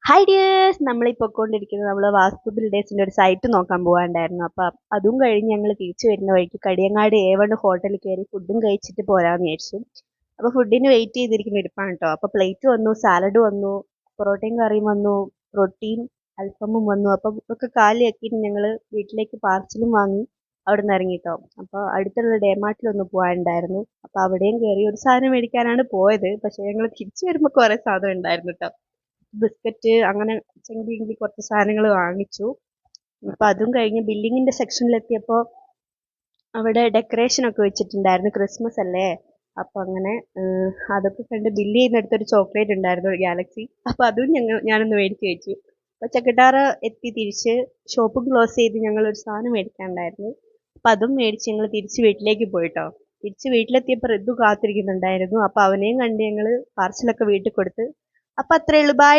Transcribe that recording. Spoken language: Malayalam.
ഹായ് ഡിയേഴ്സ്, നമ്മളീ പൊയ്ക്കൊണ്ടിരിക്കുന്നത് നമ്മൾ വാസ്തു ബിൽഡേഴ്സിൻ്റെ ഒരു സൈറ്റ് നോക്കാൻ പോകാണ്ടായിരുന്നു. അപ്പം അതും കഴിഞ്ഞ് ഞങ്ങൾ തിരിച്ചു വരുന്ന വഴിക്ക് കടിയങ്ങാട് A1 ഹോട്ടലിൽ കയറി ഫുഡും കഴിച്ചിട്ട് പോരാന്ന് വിചാരിച്ചു. അപ്പോൾ ഫുഡിന് വെയിറ്റ് ചെയ്തിരിക്കുന്ന ഇരിപ്പാണ് കേട്ടോ. അപ്പോൾ പ്ലേറ്റ് വന്നു, സാലഡ് വന്നു, പൊറോട്ടയും കറിയും വന്നു, റൊട്ടിയും അൽഫാമും വന്നു. അപ്പം ഒക്കെ കാലിയാക്കിയിട്ട് ഞങ്ങൾ വീട്ടിലേക്ക് പാർസലും വാങ്ങി അവിടെ നിന്ന് ഇറങ്ങി കേട്ടോ. അപ്പോൾ അടുത്തുള്ള ഡേമാർട്ടിലൊന്ന് പോകാനുണ്ടായിരുന്നു. അപ്പോൾ അവിടെയും കയറി ഒരു സാധനം മേടിക്കാനാണ് പോയത്. പക്ഷേ ഞങ്ങൾ തിരിച്ചു വരുമ്പോൾ കുറേ സാധനം ഉണ്ടായിരുന്നു കേട്ടോ. ബിസ്ക്കറ്റ് അങ്ങനെ ചെങ്കി കുറച്ച് സാധനങ്ങൾ വാങ്ങിച്ചു. അപ്പം അതും കഴിഞ്ഞ് ബില്ലിങ്ങിൻ്റെ സെക്ഷനിലെത്തിയപ്പോൾ അവിടെ ഡെക്കറേഷനൊക്കെ വെച്ചിട്ടുണ്ടായിരുന്നു, ക്രിസ്മസ് അല്ലേ. അപ്പം അങ്ങനെ അതൊക്കെ കണ്ട് ബില്ല് ചെയ്യുന്നിടത്തൊരു ചോക്ലേറ്റ് ഉണ്ടായിരുന്നു, ഒരു ഗാലക്സി. അപ്പം അതും ഞാനൊന്ന് മേടിച്ച് വെച്ചു. അപ്പോൾ ചക്കട്ടാറ് എത്തി തിരിച്ച് ഷോപ്പും ക്ലോസ് ചെയ്ത് ഞങ്ങളൊരു സാധനം മേടിക്കാനുണ്ടായിരുന്നു. അപ്പം അതും മേടിച്ച് ഞങ്ങൾ തിരിച്ച് വീട്ടിലേക്ക് പോയിട്ടോ. തിരിച്ച് വീട്ടിലെത്തിയപ്പോൾ ഋതു കാത്തിരിക്കുന്നുണ്ടായിരുന്നു. അപ്പോൾ അവനെയും കണ്ട് ഞങ്ങൾ പാർസലൊക്കെ വീട്ടിൽ കൊടുത്ത്. അപ്പം അത്രയേ ഉള്ളൂ. ബൈ.